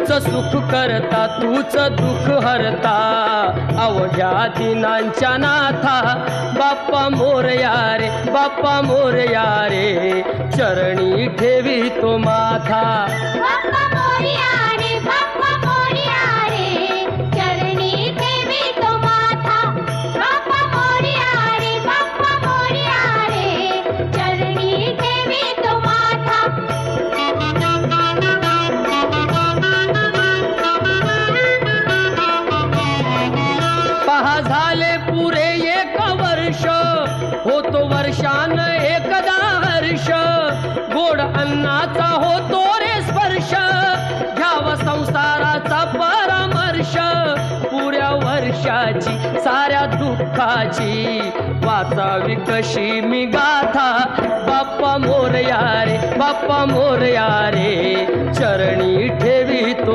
तूच सुख करता तूच दुःख हरता अवघ्या दिनांच्या नाथा बाप्पा मोरया रे बाप्पा मोरया रे चरणी ठेवी तो माथा बाप्पा मोरया रे बाप्पा मोरया रे चरणी ठेवी तो माथा बाप्पा मोरया रे बाप्पा मोरया रे चरणी ठेवी तो माथा पहा झाले पुरे एक वर्ष होतो वर्षान एकदा हर्ष गोड अन्नाचा होतो रे स्पर्श घ्यावा संसाराचा परामर्श पुऱ्या वर्षाची साऱ्या दुःखाची वाचावी कशी मी गाथा बाप्पा मोरया रे बाप्पा मोरया रे चरणी ठेवी तो